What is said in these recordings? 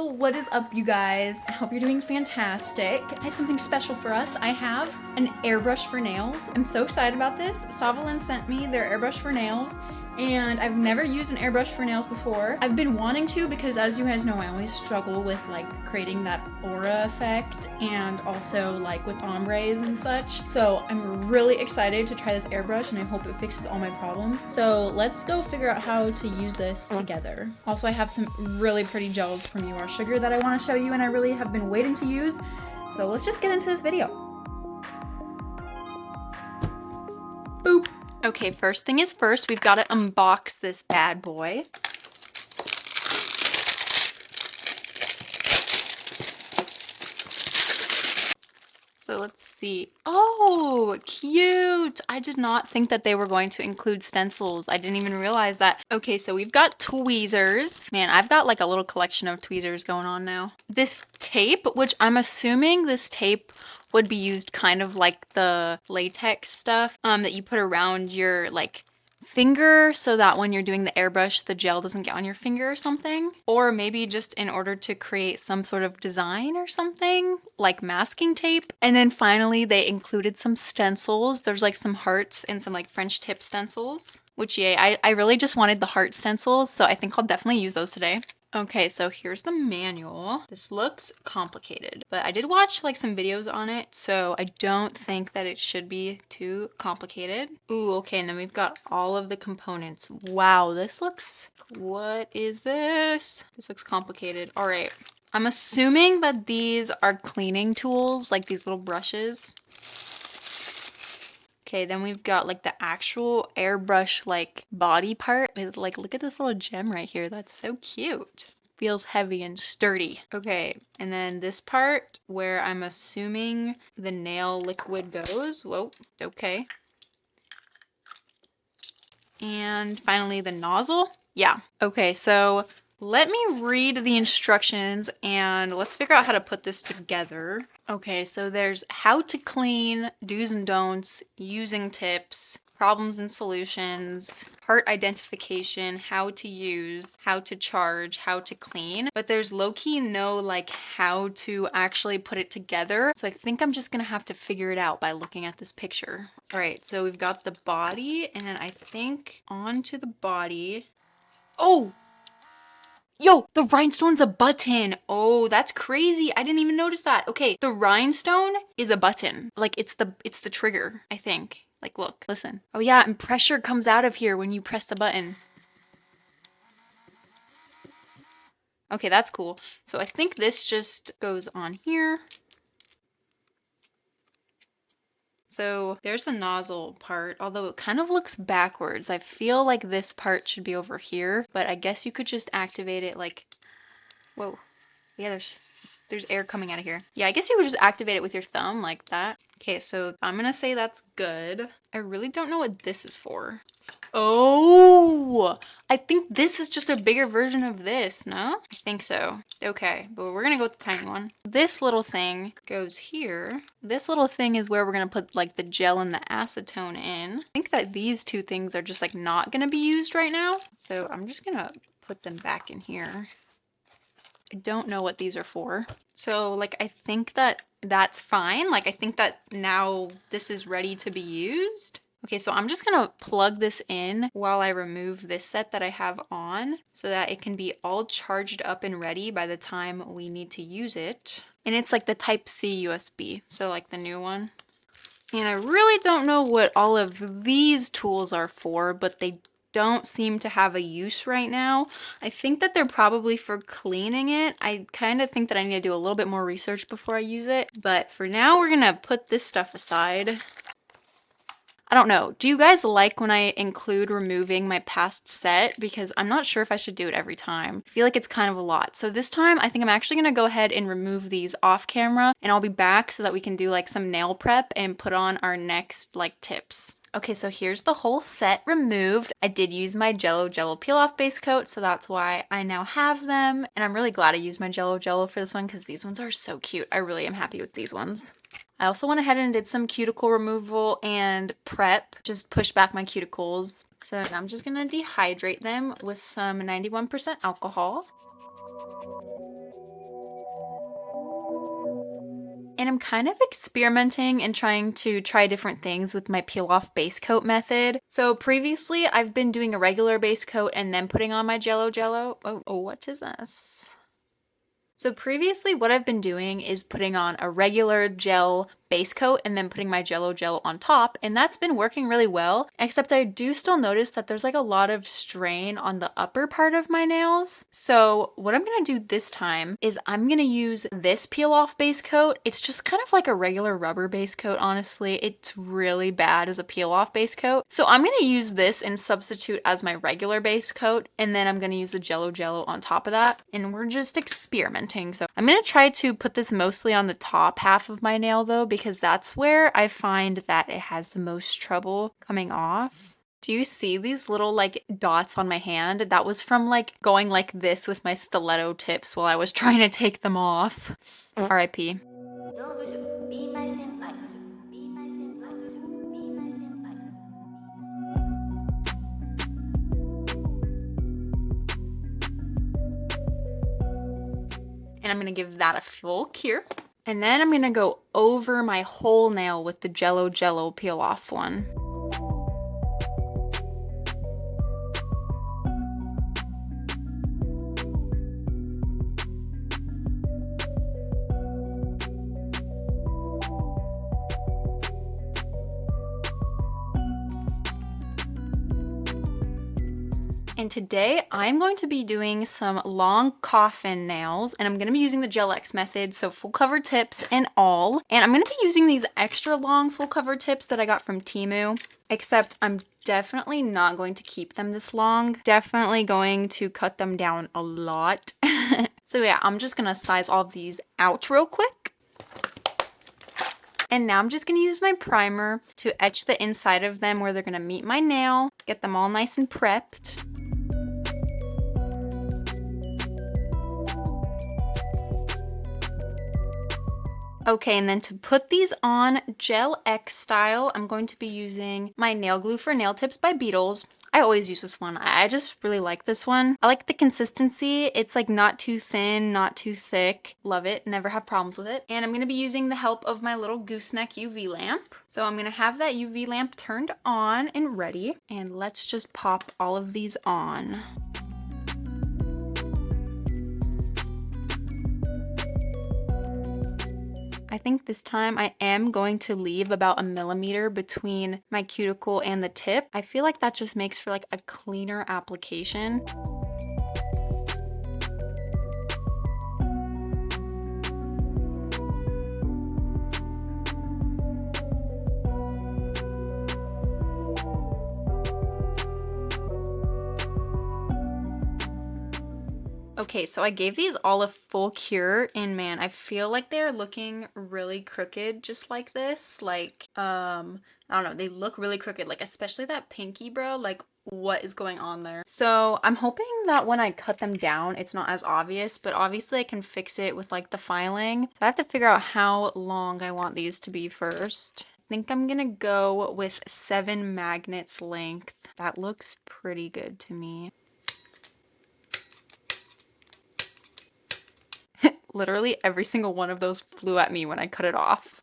So what is up, you guys? I hope you're doing fantastic. I have something special for us. I have an airbrush for nails. I'm so excited about this. Saviland sent me their airbrush for nails, and I've never used an airbrush for nails before. I've been wanting to because, as you guys know, I always struggle with like creating that aura effect and also like with ombres and such. So I'm really excited to try this airbrush and I hope it fixes all my problems. So let's go figure out how to use this together. Also, I have some really pretty gels from Aurora Sugar that I want to show you and I really have been waiting to use. So let's just get into this video. Boop. Okay, first thing is first, we've got to unbox this bad boy. So let's see. Oh, cute. I did not think that they were going to include stencils. I didn't even realize that. Okay, so we've got tweezers. Man, I've got like a little collection of tweezers going on now. This tape, which I'm assuming this tape would be used kind of like the latex stuff that you put around your like finger so that when you're doing the airbrush the gel doesn't get on your finger or something, or maybe just in order to create some sort of design or something like masking tape. And then finally they included some stencils. There's like some hearts and some like French tip stencils, which yay, I really just wanted the heart stencils, so I think I'll definitely use those today. Okay, so here's the manual. This looks complicated, but I did watch like some videos on it, so I don't think that it should be too complicated. Ooh, okay, and then we've got all of the components. Wow, this looks... What is this? This looks complicated. All right, I'm assuming that these are cleaning tools, like these little brushes. Okay, then we've got like the actual airbrush like body part. Like, look at this little gem right here. That's so cute. Feels heavy and sturdy. Okay, and then this part where I'm assuming the nail liquid goes. Whoa, okay. And finally the nozzle. Yeah. Okay, so let me read the instructions and let's figure out how to put this together. Okay, so there's how to clean, do's and don'ts, using tips, problems and solutions, part identification, how to use, how to charge, how to clean. But there's low-key no like how to actually put it together. So I think I'm just gonna have to figure it out by looking at this picture. All right, so we've got the body and then I think onto the body. Oh! Yo, the rhinestone's a button. Oh, that's crazy. I didn't even notice that. Okay, the rhinestone is a button. Like it's the trigger, I think. Like look, listen. Oh yeah, and pressure comes out of here when you press the button. Okay, that's cool. So I think this just goes on here. So there's the nozzle part, although it kind of looks backwards. I feel like this part should be over here, but I guess you could just activate it like, whoa. Yeah, there's air coming out of here. Yeah, I guess you would just activate it with your thumb like that. Okay, so I'm gonna say that's good. I really don't know what this is for. Oh, I think this is just a bigger version of this, no? I think so. Okay, but we're gonna go with the tiny one. This little thing goes here. This little thing is where we're gonna put like the gel and the acetone in. I think that these two things are just like not gonna be used right now. So I'm just gonna put them back in here. I don't know what these are for. So like, I think that that's fine. Like, I think that now this is ready to be used. Okay, so I'm just gonna plug this in while I remove this set that I have on so that it can be all charged up and ready by the time we need to use it. And it's like the Type-C USB, so like the new one. And I really don't know what all of these tools are for, but they don't seem to have a use right now. I think that they're probably for cleaning it. I kind of think that I need to do a little bit more research before I use it. But for now, we're gonna put this stuff aside. I don't know. Do you guys like when I include removing my past set? Because I'm not sure if I should do it every time. I feel like it's kind of a lot. So this time, I think I'm actually going to go ahead and remove these off camera. And I'll be back so that we can do like some nail prep and put on our next like tips. Okay, so here's the whole set removed. I did use my Jello Peel Off base coat, so that's why I now have them. And I'm really glad I used my Jello for this one because these ones are so cute. I really am happy with these ones. I also went ahead and did some cuticle removal and prep, just push back my cuticles. So I'm just gonna dehydrate them with some 91% alcohol. kind of experimenting and trying to try different things with my peel off base coat method. So previously I've been doing a regular base coat and then putting on my Jello. Oh, what is this? So previously what I've been doing is putting on a regular gel base coat and then putting my Jello on top, and that's been working really well, except I do still notice that there's like a lot of strain on the upper part of my nails. So what I'm gonna do this time is I'm gonna use this peel off base coat. It's just kind of like a regular rubber base coat, honestly. It's really bad as a peel off base coat. So I'm gonna use this and substitute as my regular base coat, and then I'm gonna use the Jello on top of that, and we're just experimenting. So I'm gonna try to put this mostly on the top half of my nail though, because that's where I find that it has the most trouble coming off. Do you see these little like dots on my hand? That was from like going like this with my stiletto tips while I was trying to take them off. R.I.P. And I'm gonna give that a full cure. And then I'm gonna go over my whole nail with the Jello peel off one. And today I'm going to be doing some long coffin nails, and I'm going to be using the Gel X method, so full cover tips and all. And I'm going to be using these extra long full cover tips that I got from Temu, except I'm definitely not going to keep them this long. Definitely going to cut them down a lot. So yeah, I'm just going to size all of these out real quick. And now I'm just going to use my primer to etch the inside of them where they're going to meet my nail, get them all nice and prepped. Okay, and then to put these on Gel X style, I'm going to be using my nail glue for nail tips by Beetles. I always use this one. I just really like this one. I like the consistency. It's like not too thin, not too thick. Love it. Never have problems with it. And I'm going to be using the help of my little gooseneck UV lamp. So I'm going to have that UV lamp turned on and ready. And let's just pop all of these on. I think this time I am going to leave about 1 millimeter between my cuticle and the tip. I feel like that just makes for like a cleaner application. Okay, so I gave these all a full cure, and man, I feel like they're looking really crooked just like this. Like, I don't know, they look really crooked, like especially that pinky, bro. Like, what is going on there? So I'm hoping that when I cut them down, it's not as obvious, but obviously I can fix it with like the filing. So I have to figure out how long I want these to be first. I think I'm gonna go with 7 magnets length. That looks pretty good to me. Literally every single one of those flew at me when I cut it off.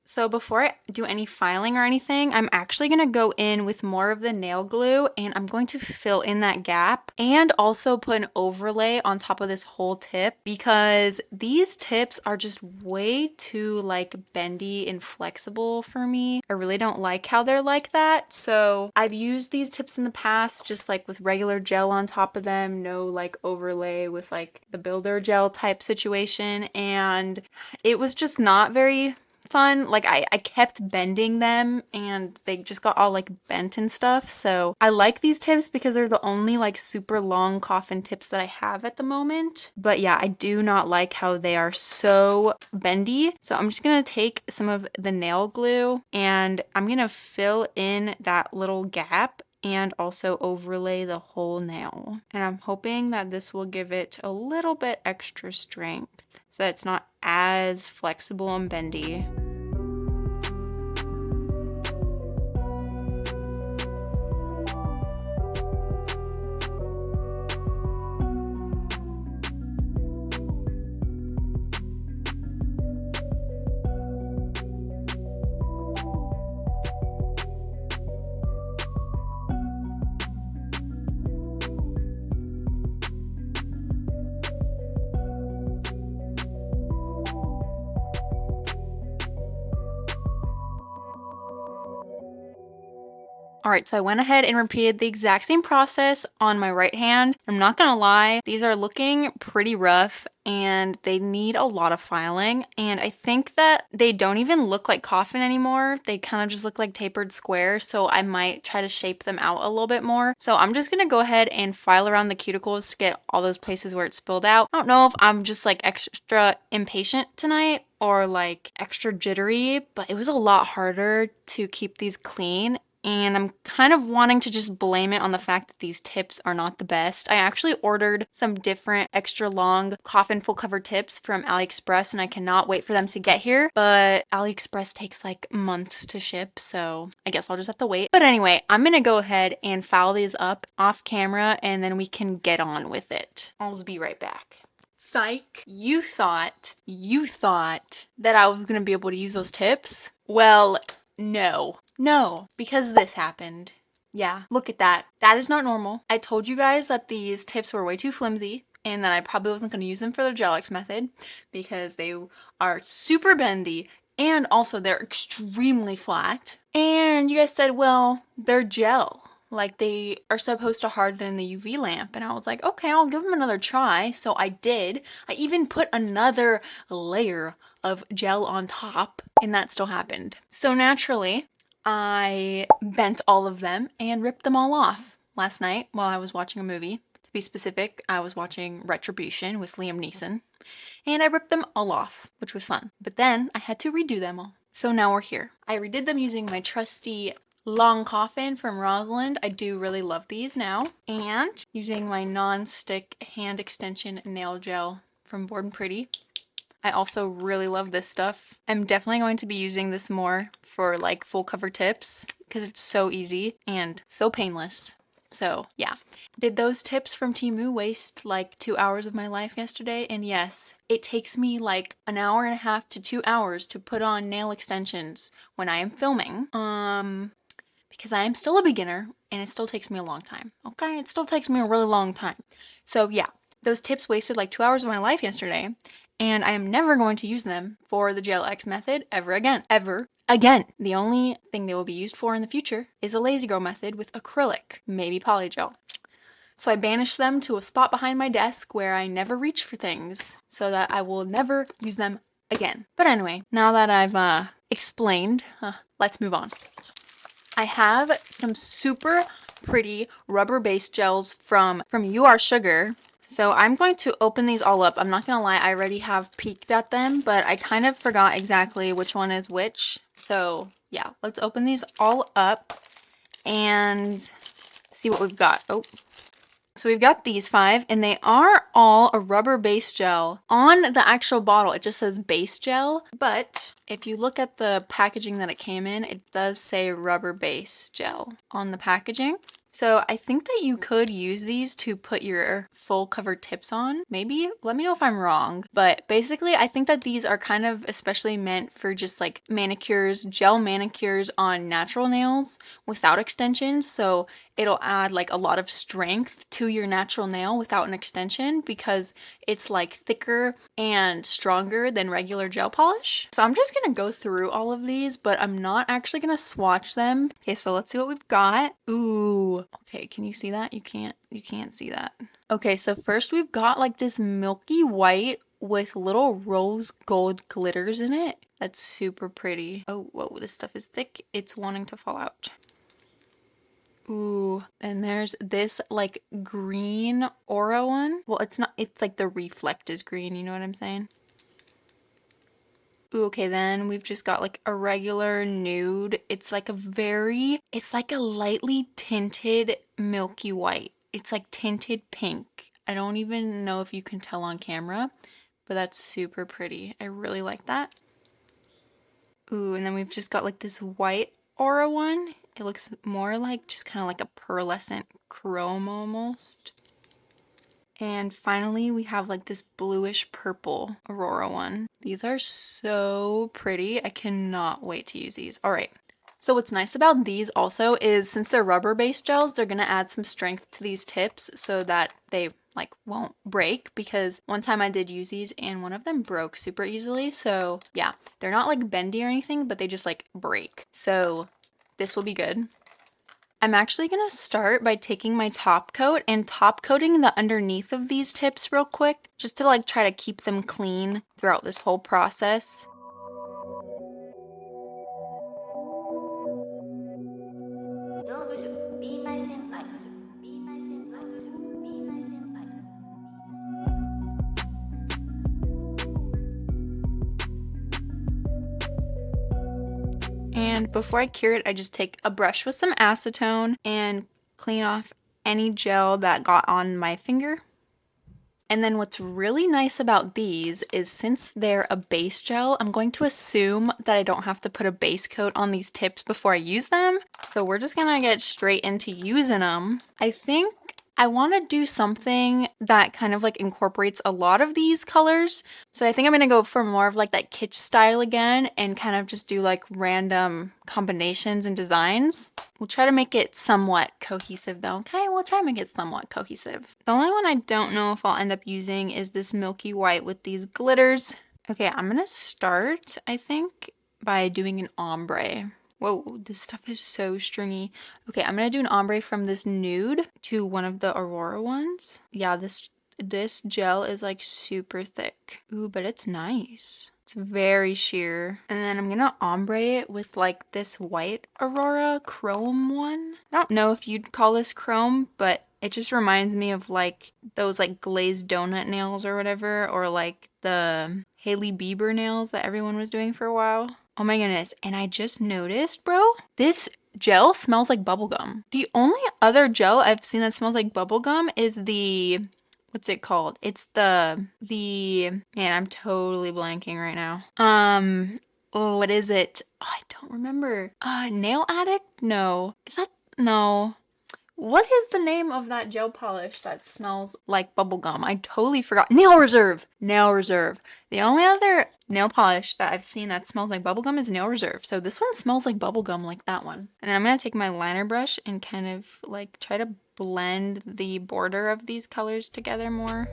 So before I do any filing or anything, I'm actually going to go in with more of the nail glue, and I'm going to fill in that gap and also put an overlay on top of this whole tip, because these tips are just way too like bendy and flexible for me. I really don't like how they're like that. So I've used these tips in the past just like with regular gel on top of them, no like overlay with like the builder gel type situation, and it was just not very fun. Like I kept bending them and they just got all like bent and stuff. So I like these tips because they're the only like super long coffin tips that I have at the moment. But yeah, I do not like how they are so bendy. So I'm just gonna take some of the nail glue and I'm gonna fill in that little gap and also overlay the whole nail. And I'm hoping that this will give it a little bit extra strength so that it's not as flexible and bendy. All right, so I went ahead and repeated the exact same process on my right hand. I'm not gonna lie, these are looking pretty rough and they need a lot of filing. And I think that they don't even look like coffin anymore. They kind of just look like tapered squares. So I might try to shape them out a little bit more. So I'm just gonna go ahead and file around the cuticles to get all those places where it spilled out. I don't know if I'm just like extra impatient tonight or like extra jittery, but it was a lot harder to keep these clean. And I'm kind of wanting to just blame it on the fact that these tips are not the best. I actually ordered some different extra long coffin full cover tips from AliExpress and I cannot wait for them to get here. But AliExpress takes like months to ship, so I guess I'll just have to wait. But anyway, I'm gonna go ahead and file these up off camera and then we can get on with it. I'll be right back. Psych, you thought that I was gonna be able to use those tips? Well, no, because this happened. Yeah, look at that. That is not normal. I told you guys that these tips were way too flimsy and that I probably wasn't going to use them for the gel X method because they are super bendy and also they're extremely flat. And you guys said, well, they're gel. Like they are supposed to harden in the UV lamp. And I was like, okay, I'll give them another try. So I did. I even put another layer of gel on top and that still happened. So naturally, I bent all of them and ripped them all off last night while I was watching a movie. To be specific, I was watching Retribution with Liam Neeson. And I ripped them all off, which was fun. But then I had to redo them all. So now we're here. I redid them using my trusty long coffin from Rosalind. I do really love these now. And using my non-stick hand extension nail gel from Bored and Pretty. I also really love this stuff. I'm definitely going to be using this more for like full cover tips because it's so easy and so painless. So yeah. Did those tips from Temu waste like 2 hours of my life yesterday? And yes, it takes me like an hour and a half to 2 hours to put on nail extensions when I am filming. Because I am still a beginner and it still takes me a long time. Okay, it still takes me a really long time. So yeah, those tips wasted like 2 hours of my life yesterday. And I am never going to use them for the Gel X method ever again. Ever again. The only thing they will be used for in the future is a lazy girl method with acrylic, maybe polygel. So I banished them to a spot behind my desk where I never reach for things so that I will never use them again. But anyway, now that I've explained, let's move on. I have some super pretty rubber-based gels from You Are Sugar. So I'm going to open these all up. I'm not gonna lie, I already have peeked at them, but I kind of forgot exactly which one is which. So yeah, let's open these all up and see what we've got. Oh, so we've got these 5 and they are all a rubber base gel. On the actual bottle, it just says base gel, but if you look at the packaging that it came in, it does say rubber base gel on the packaging. So I think that you could use these to put your full cover tips on. Maybe, let me know if I'm wrong. But basically, I think that these are kind of especially meant for just like manicures, gel manicures on natural nails without extensions. So it'll add like a lot of strength to your natural nail without an extension because it's like thicker and stronger than regular gel polish. So I'm just gonna go through all of these, but I'm not actually gonna swatch them. Okay, so let's see what we've got. Ooh, okay, can you see that? You can't see that. Okay, so first we've got like this milky white with little rose gold glitters in it. That's super pretty. Oh, whoa, this stuff is thick. It's wanting to fall out. Ooh, and there's this like green Aura one. Well, it's not, it's like the reflect is green, you know what I'm saying? Ooh, okay, then we've just got like a regular nude. It's like a lightly tinted milky white. It's like tinted pink. I don't even know if you can tell on camera, but that's super pretty. I really like that. Ooh, and then we've just got like this white Aura one. It looks more like just kind of like a pearlescent chrome almost. And finally, we have like this bluish purple Aurora one. These are so pretty. I cannot wait to use these. All right. So what's nice about these also is since they're rubber-based gels, they're going to add some strength to these tips so that they like won't break, because one time I did use these and one of them broke super easily. So yeah, they're not like bendy or anything, but they just like break. So this will be good. I'm actually gonna start by taking my top coat and top coating the underneath of these tips real quick, just to like try to keep them clean throughout this whole process. And before I cure it, I just take a brush with some acetone and clean off any gel that got on my finger. And then what's really nice about these is since they're a base gel, I'm going to assume that I don't have to put a base coat on these tips before I use them. So we're just gonna get straight into using them. I think I want to do something that kind of like incorporates a lot of these colors. So I think I'm going to go for more of like that kitsch style again and kind of just do like random combinations and designs. We'll try to make it somewhat cohesive though. Okay, we'll try to make it somewhat cohesive. The only one I don't know if I'll end up using is this milky white with these glitters. Okay, I'm going to start, I think, by doing an ombre. Whoa, this stuff is so stringy. Okay, I'm gonna do an ombre from this nude to one of the Aurora ones. Yeah, this gel is like super thick. Ooh, but it's nice. It's very sheer. And then I'm gonna ombre it with like this white Aurora chrome one. I don't know if you'd call this chrome, but it just reminds me of like those like glazed donut nails or whatever, or like the Hailey Bieber nails that everyone was doing for a while. Oh my goodness, and I just noticed, bro, this gel smells like bubblegum. The only other gel I've seen that smells like bubblegum is the, what's it called? It's the, man, I'm totally blanking right now. Oh, what is it? Oh, I don't remember. Nail Addict? No. Is that, no. What is the name of that gel polish that smells like bubblegum? I totally forgot. Nail Reserve! Nail Reserve. The only other nail polish that I've seen that smells like bubblegum is Nail Reserve. So this one smells like bubblegum like that one. And then I'm going to take my liner brush and kind of like try to blend the border of these colors together more.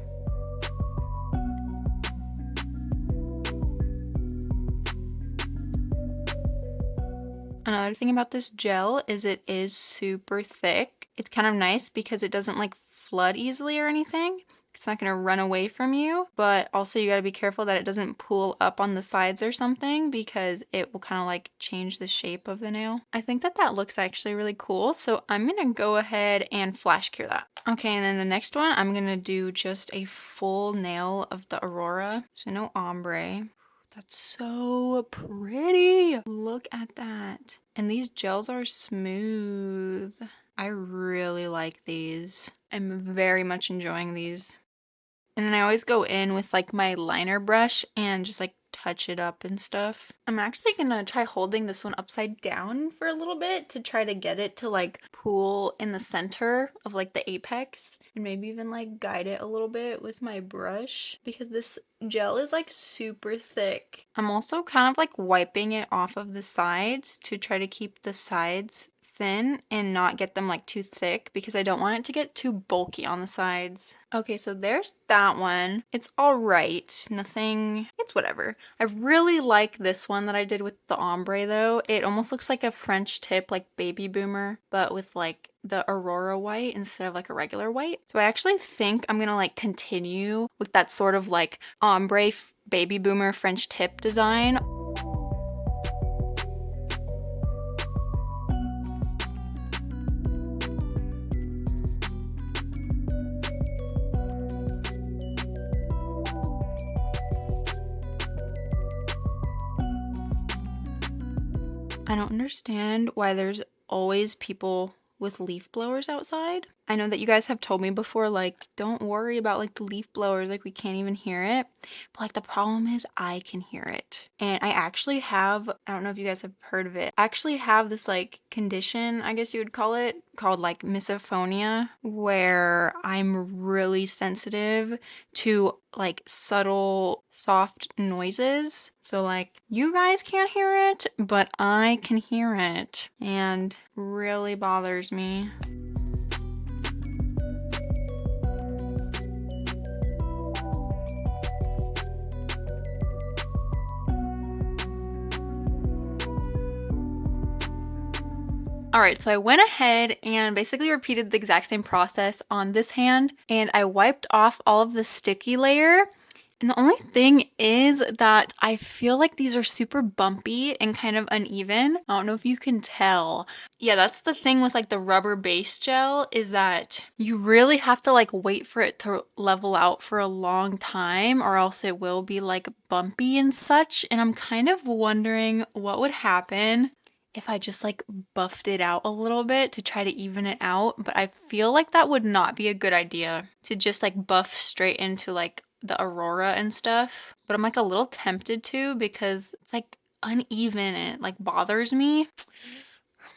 Another thing about this gel is it is super thick. It's kind of nice because it doesn't like flood easily or anything. It's not going to run away from you, but also you got to be careful that it doesn't pool up on the sides or something because it will kind of like change the shape of the nail. I think that looks actually really cool, so I'm going to go ahead and flash cure that. Okay, and then the next one, I'm going to do just a full nail of the Aurora, so no ombre. That's so pretty. Look at that. And these gels are smooth. I really like these. I'm very much enjoying these. And then I always go in with like my liner brush and just like touch it up and stuff. I'm actually gonna try holding this one upside down for a little bit to try to get it to like pool in the center of like the apex and maybe even like guide it a little bit with my brush because this gel is like super thick. I'm also kind of like wiping it off of the sides to try to keep the sides thin and not get them like too thick because I don't want it to get too bulky on the sides. Okay, so there's that one. It's all right. Nothing, it's whatever. I really like this one that I did with the ombre though. It almost looks like a French tip, like Baby Boomer, but with like the Aurora white instead of like a regular white. So I actually think I'm gonna like continue with that sort of like ombre Baby Boomer French tip design. I don't understand why there's always people with leaf blowers outside. I know that you guys have told me before, like, don't worry about like the leaf blowers, like we can't even hear it. But like the problem is I can hear it. And I actually have, I don't know if you guys have heard of it, I actually have this like condition, I guess you would call it, called like misophonia, where I'm really sensitive to like subtle, soft noises. So like you guys can't hear it, but I can hear it and really bothers me. Alright, so I went ahead and basically repeated the exact same process on this hand, and I wiped off all of the sticky layer. And the only thing is that I feel like these are super bumpy and kind of uneven. I don't know if you can tell. Yeah, that's the thing with like the rubber base gel, is that you really have to like wait for it to level out for a long time, or else it will be like bumpy and such. And I'm kind of wondering what would happen if I just like buffed it out a little bit to try to even it out. But I feel like that would not be a good idea to just like buff straight into like the Aurora and stuff. But I'm like a little tempted to, because it's like uneven and it like bothers me.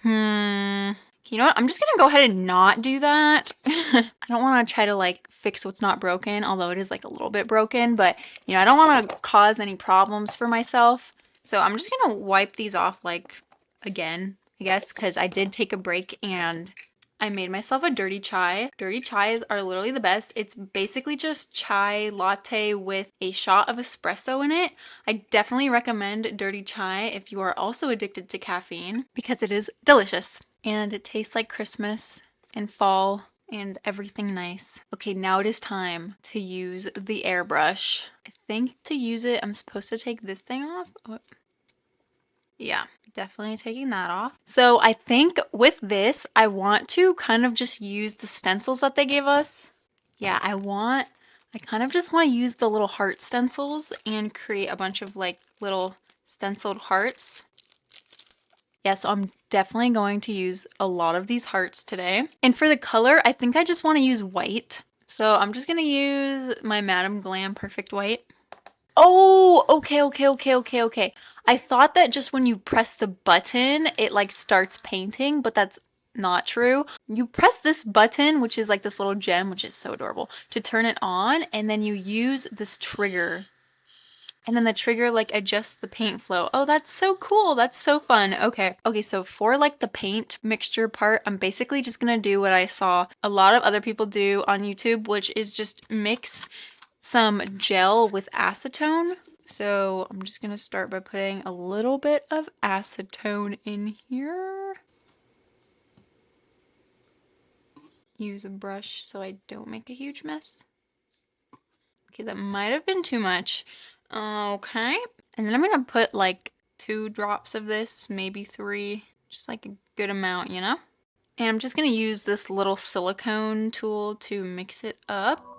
You know what? I'm just gonna go ahead and not do that. I don't want to try to like fix what's not broken, although it is like a little bit broken, but you know, I don't want to cause any problems for myself. So I'm just gonna wipe these off like again, I guess, because I did take a break and I made myself a dirty chai. Dirty chais are literally the best. It's basically just chai latte with a shot of espresso in it. I definitely recommend dirty chai if you are also addicted to caffeine, because it is delicious and it tastes like Christmas and fall and everything nice. Okay, now it is time to use the airbrush. I think to use it, I'm supposed to take this thing off. Oh. Yeah, definitely taking that off. So I think with this, I want to kind of just use the stencils that they gave us. Yeah, I kind of just want to use the little heart stencils and create a bunch of like little stenciled hearts. Yeah, so I'm definitely going to use a lot of these hearts today. And for the color, I think I just want to use white. So I'm just going to use my Madame Glam Perfect White. Oh, okay. I thought that just when you press the button, it like starts painting, but that's not true. You press this button, which is like this little gem, which is so adorable, to turn it on, and then you use this trigger. And then the trigger like adjusts the paint flow. Oh, that's so cool. That's so fun. Okay. Okay, so for like the paint mixture part, I'm basically just gonna do what I saw a lot of other people do on YouTube, which is just mix some gel with acetone. So I'm just gonna start by putting a little bit of acetone in here. Use a brush so I don't make a huge mess. Okay, that might have been too much. Okay. And then I'm gonna put like 2 drops of this, maybe 3, just like a good amount, you know? And I'm just gonna use this little silicone tool to mix it up.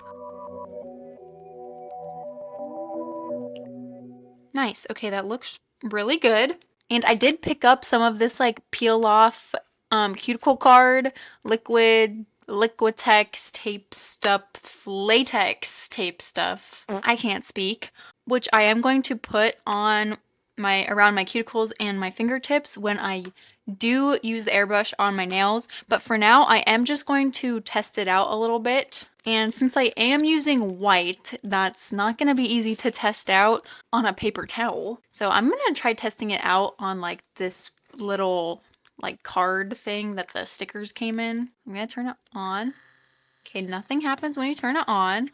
Nice. Okay, that looks really good. And I did pick up some of this like peel off cuticle card, Liquitex tape stuff, latex tape stuff. I can't speak. Which I am going to put on around my cuticles and my fingertips when I do use the airbrush on my nails. But for now, I am just going to test it out a little bit. And since I am using white, that's not going to be easy to test out on a paper towel. So I'm going to try testing it out on like this little like card thing that the stickers came in. I'm going to turn it on. Okay, nothing happens when you turn it on.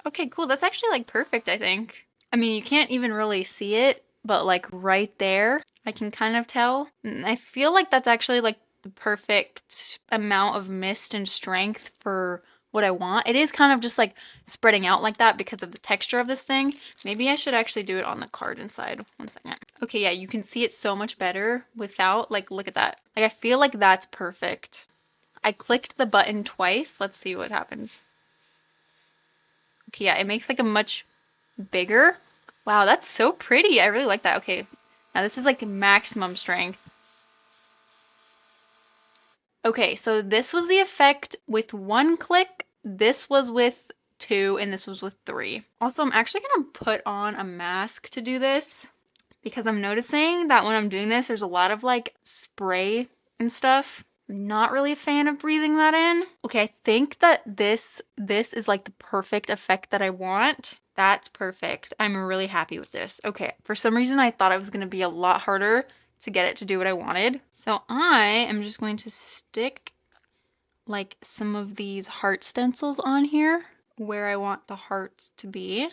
Okay, cool. That's actually like perfect, I think. I mean, you can't even really see it, but like right there, I can kind of tell. And I feel like that's actually like the perfect amount of mist and strength for what I want. It is kind of just like spreading out like that because of the texture of this thing. Maybe I should actually do it on the card inside. 1 second. Okay, yeah, you can see it so much better without, like, look at that. Like, I feel like that's perfect. I clicked the button twice. Let's see what happens. Okay, yeah, it makes like a much bigger. Wow, that's so pretty. I really like that. Okay, now this is like maximum strength. Okay, so this was the effect with 1 click. This was with 2, and this was with 3. Also, I'm actually gonna put on a mask to do this because I'm noticing that when I'm doing this, there's a lot of like spray and stuff. Not really a fan of breathing that in. Okay, I think that this is like the perfect effect that I want. That's perfect. I'm really happy with this. Okay, for some reason I thought it was gonna be a lot harder to get it to do what I wanted. So I am just going to stick like some of these heart stencils on here. where I want the hearts to be.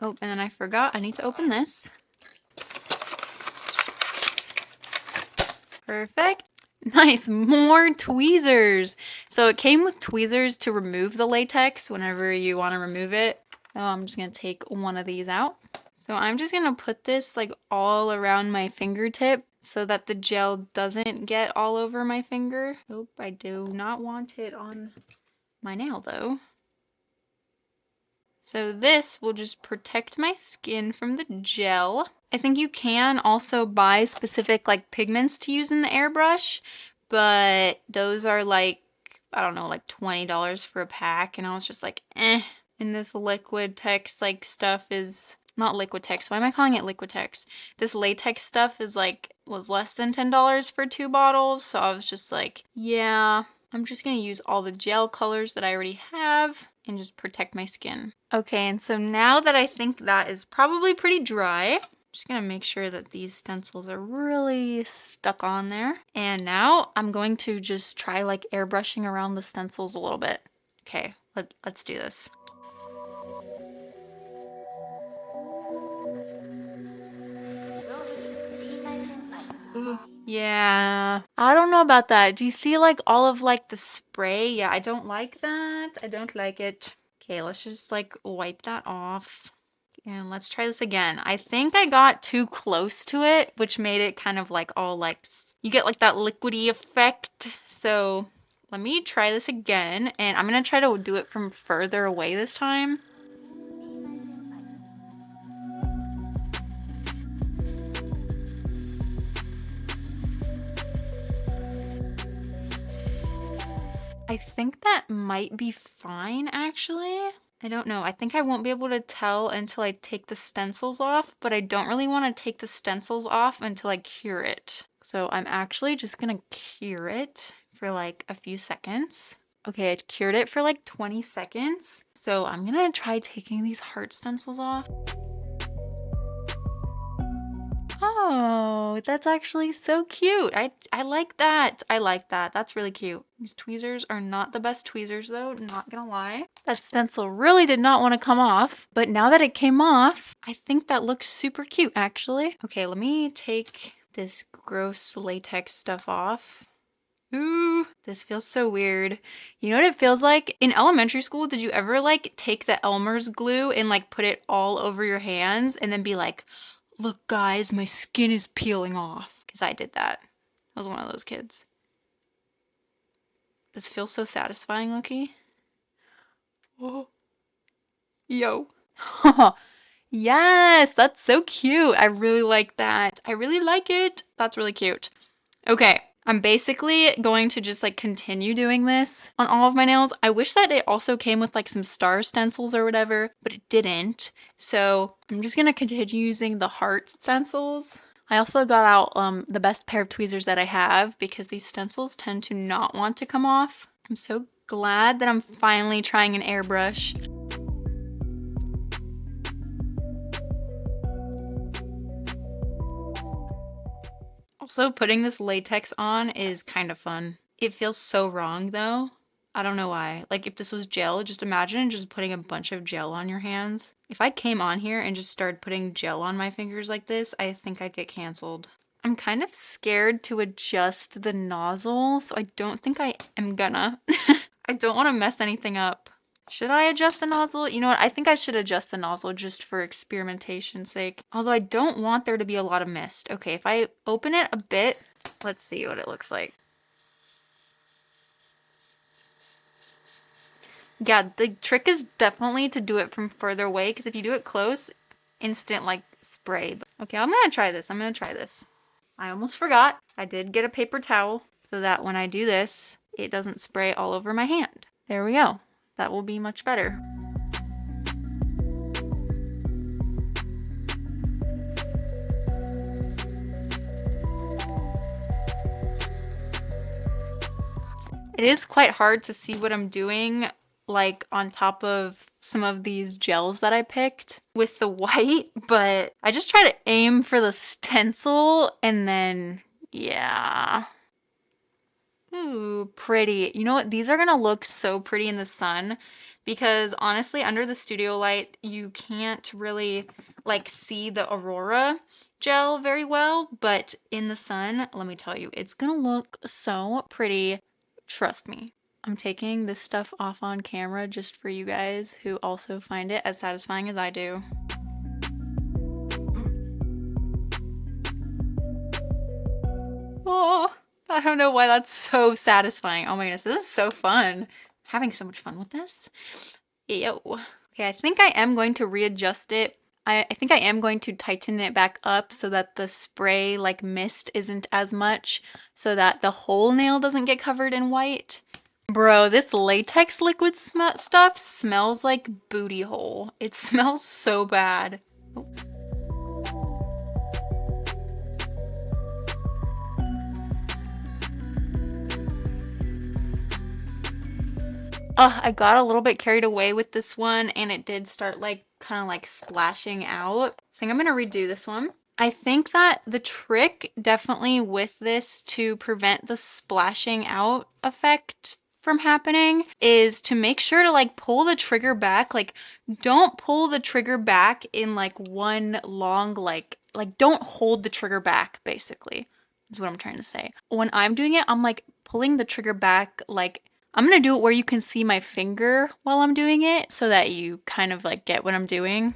Oh, and then I forgot I need to open this. Perfect. Nice, more tweezers. So it came with tweezers to remove the latex whenever you want to remove it. So I'm just going to take one of these out. So I'm just going to put this like all around my fingertip so that the gel doesn't get all over my finger. Oh, I do not want it on my nail though. So this will just protect my skin from the gel. I think you can also buy specific like pigments to use in the airbrush, but those are like, I don't know, like $20 for a pack, and I was just like, eh. And this Liquitex like stuff is not Liquitex. Why am I calling it Liquitex? This latex stuff is like was less than $10 for 2 bottles, so I was just like, yeah, I'm just gonna use all the gel colors that I already have and just protect my skin. Okay, and so now that I think that is probably pretty dry, I'm just gonna make sure that these stencils are really stuck on there. And now I'm going to just try like airbrushing around the stencils a little bit. Okay, let's do this. Yeah, I don't know about that. Do you see like all of like the spray? Yeah, I don't like that. I don't like it. Okay, let's just like wipe that off. And let's try this again. I think I got too close to it, which made it kind of like all like, you get like that liquidy effect. So let me try this again, and I'm gonna try to do it from further away this time. I think that might be fine, actually. I don't know. I think I won't be able to tell until I take the stencils off, but I don't really want to take the stencils off until I cure it. So I'm actually just gonna cure it for like a few seconds. Okay, I cured it for like 20 seconds. So I'm gonna try taking these heart stencils off. Oh, that's actually so cute. I like that. I like that. That's really cute. These tweezers are not the best tweezers though, not gonna lie. That stencil really did not want to come off, but now that it came off, I think that looks super cute actually. Okay, let me take this gross latex stuff off. Ooh, this feels so weird. You know what it feels like? In elementary school, did you ever like take the Elmer's glue and like put it all over your hands and then be like, look guys, my skin is peeling off? Because I did that. I was one of those kids. This feels so satisfying, Loki. Oh. Yo. Yes, that's so cute. I really like that. I really like it. That's really cute. Okay, I'm basically going to just like continue doing this on all of my nails. I wish that it also came with like some star stencils or whatever, but it didn't. So I'm just gonna continue using the heart stencils. I also got out the best pair of tweezers that I have because these stencils tend to not want to come off. I'm so glad that I'm finally trying an airbrush. Also, putting this latex on is kind of fun. It feels so wrong though. I don't know why. Like if this was gel, just imagine just putting a bunch of gel on your hands. If I came on here and just started putting gel on my fingers like this, I think I'd get canceled. I'm kind of scared to adjust the nozzle, so I don't think I am gonna. I don't want to mess anything up. Should I adjust the nozzle? You know what? I think I should adjust the nozzle just for experimentation's sake. Although I don't want there to be a lot of mist. Okay, if I open it a bit, let's see what it looks like. Yeah, the trick is definitely to do it from further away, because if you do it close, instant like spray. Okay, I'm gonna try this. I'm gonna try this. I almost forgot. I did get a paper towel so that when I do this, it doesn't spray all over my hand. There we go. That will be much better. It is quite hard to see what I'm doing, like on top of some of these gels that I picked with the white, but I just try to aim for the stencil and then, yeah. Ooh, pretty. You know what? These are gonna look so pretty in the sun because honestly, under the studio light, you can't really like see the Aurora gel very well, but in the sun, let me tell you, it's gonna look so pretty. Trust me. I'm taking this stuff off on camera just for you guys who also find it as satisfying as I do. Oh, I don't know why that's so satisfying. Oh my goodness, this is so fun. Having so much fun with this. Ew. Okay, I think I am going to readjust it. I think I am going to tighten it back up so that the spray like mist isn't as much so that the whole nail doesn't get covered in white. Bro, this latex liquid stuff smells like booty hole. It smells so bad. Oh. I got a little bit carried away with this one and it did start like kind of like splashing out. So I think I'm gonna redo this one. I think that the trick definitely with this to prevent the splashing out effect from happening is to make sure to like pull the trigger back. Like don't pull the trigger back in like one long like don't hold the trigger back basically is what I'm trying to say. When I'm doing it, I'm like pulling the trigger back like I'm gonna do it where you can see my finger while I'm doing it so that you kind of like get what I'm doing.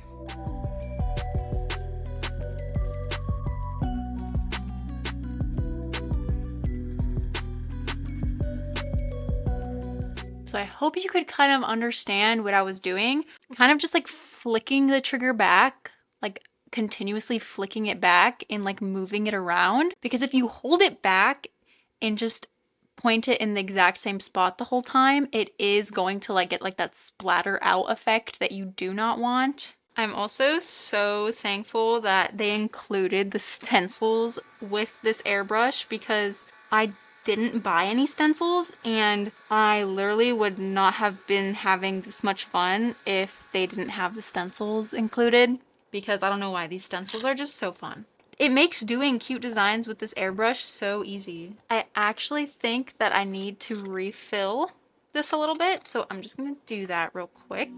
So I hope you could kind of understand what I was doing. Kind of just like flicking the trigger back, like continuously flicking it back and like moving it around. Because if you hold it back and just point it in the exact same spot the whole time, it is going to like get like that splatter out effect that you do not want. I'm also so thankful that they included the stencils with this airbrush because I didn't buy any stencils and I literally would not have been having this much fun if they didn't have the stencils included because I don't know why these stencils are just so fun. It makes doing cute designs with this airbrush so easy. I actually think that I need to refill this a little bit, so I'm just gonna do that real quick.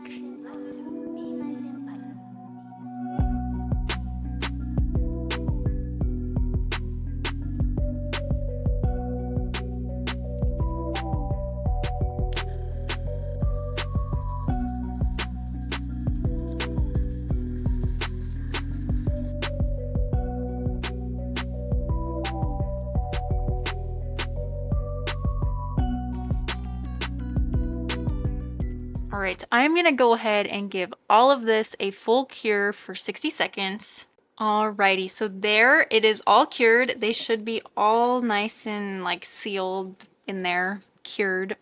Alright, I'm gonna go ahead and give all of this a full cure for 60 seconds. Alrighty, so there it is all cured. They should be all nice and like sealed in there, cured,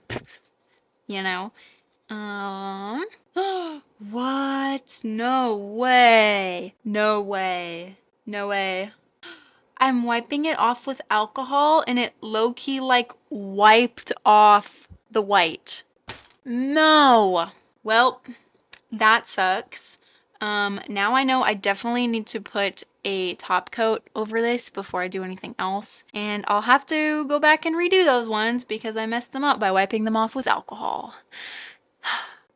you know. What? No way. No way. No way. I'm wiping it off with alcohol and it low-key like wiped off the white. No. Well, that sucks. Now I know I definitely need to put a top coat over this before I do anything else. And I'll have to go back and redo those ones because I messed them up by wiping them off with alcohol.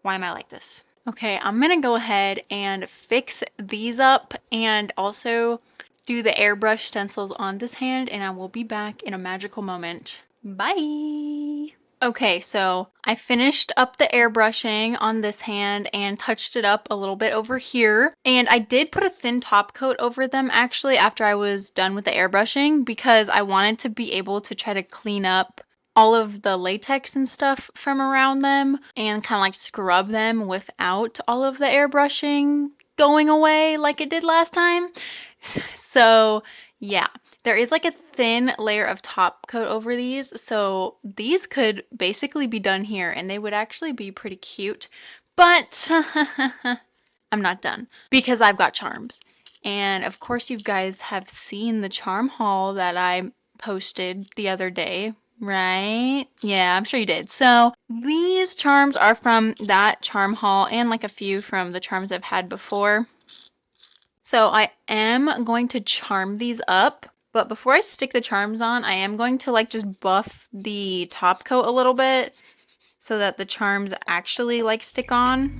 Why am I like this? Okay, I'm gonna go ahead and fix these up and also do the airbrush stencils on this hand and I will be back in a magical moment. Bye! Okay, so I finished up the airbrushing on this hand and touched it up a little bit over here. And I did put a thin top coat over them actually after I was done with the airbrushing because I wanted to be able to try to clean up all of the latex and stuff from around them and kind of like scrub them without all of the airbrushing going away like it did last time. So yeah, there is like a thin layer of top coat over these, so these could basically be done here and they would actually be pretty cute, but I'm not done because I've got charms. And of course you guys have seen the charm haul that I posted the other day, right? Yeah, I'm sure you did. So these charms are from that charm haul and like a few from the charms I've had before. So I am going to charm these up, But before I stick the charms on, I am going to like just buff the top coat a little bit so that the charms actually like stick on.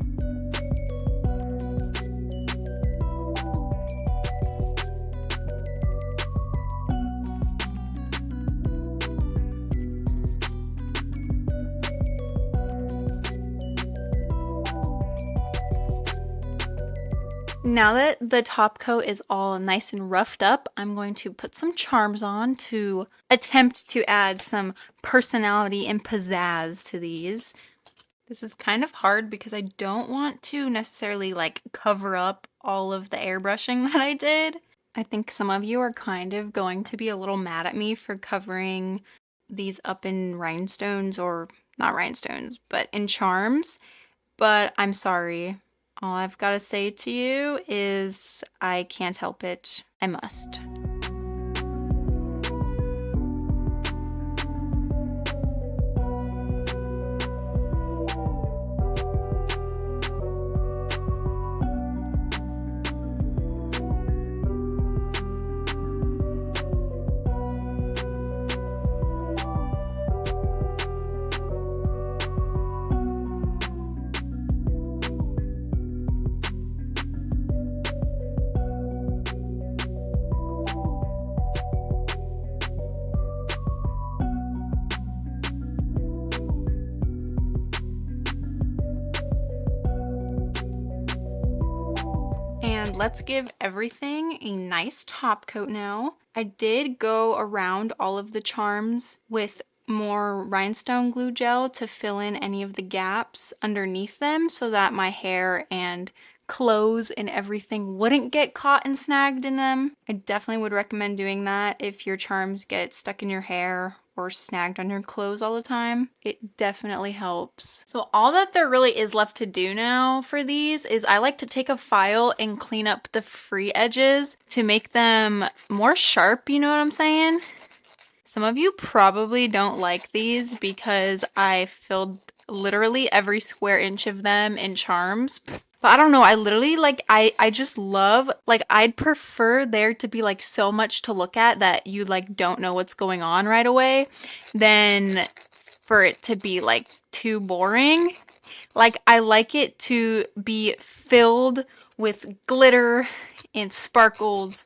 Now that the top coat is all nice and roughed up, I'm going to put some charms on to attempt to add some personality and pizzazz to these. This is kind of hard because I don't want to necessarily like cover up all of the airbrushing that I did. I think some of you are kind of going to be a little mad at me for covering these up in rhinestones, or not rhinestones, but in charms, but I'm sorry. All I've got to say to you is I can't help it. I must. And let's give everything a nice top coat now. I did go around all of the charms with more rhinestone glue gel to fill in any of the gaps underneath them so that my hair and clothes and everything wouldn't get caught and snagged in them. I definitely would recommend doing that if your charms get stuck in your hair or snagged on your clothes all the time. It definitely helps. So all that there really is left to do now for these is I like to take a file and clean up the free edges to make them more sharp, you know what I'm saying? Some of you probably don't like these because I filled literally every square inch of them in charms. But I don't know, I literally like, I just love, like I'd prefer there to be like so much to look at that you like don't know what's going on right away than for it to be like too boring. Like I like it to be filled with glitter and sparkles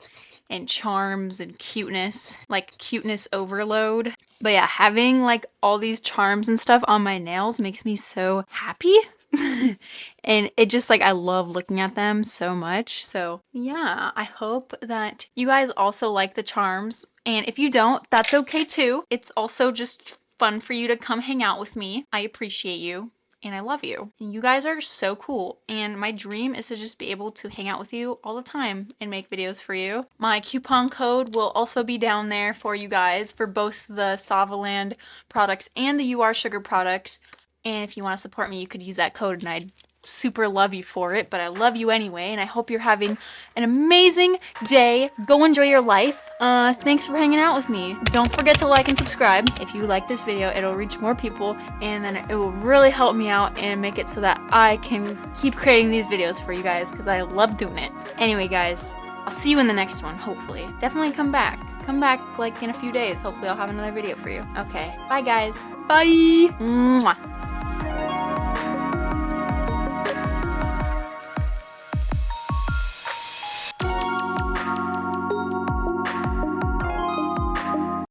and charms and cuteness, like cuteness overload. But yeah, having like all these charms and stuff on my nails makes me so happy. And it just like, I love looking at them so much. So yeah, I hope that you guys also like the charms. And if you don't, that's okay too. It's also just fun for you to come hang out with me. I appreciate you. And I love you. And you guys are so cool. And my dream is to just be able to hang out with you all the time and make videos for you. My coupon code will also be down there for you guys for both the Saviland products and the You Are Sugar products. And if you want to support me, you could use that code and I'd super love you for it, but I love you anyway, and I hope you're having an amazing day. Go enjoy your life. Thanks for hanging out with me. Don't forget to like and subscribe. If you like this video, it'll reach more people, and then it will really help me out and make it so that I can keep creating these videos for you guys, because I love doing it. Anyway, guys, I'll see you in the next one, hopefully. Definitely come back. Come back, like, in a few days. Hopefully I'll have another video for you. Okay, bye, guys. Bye! Mwah.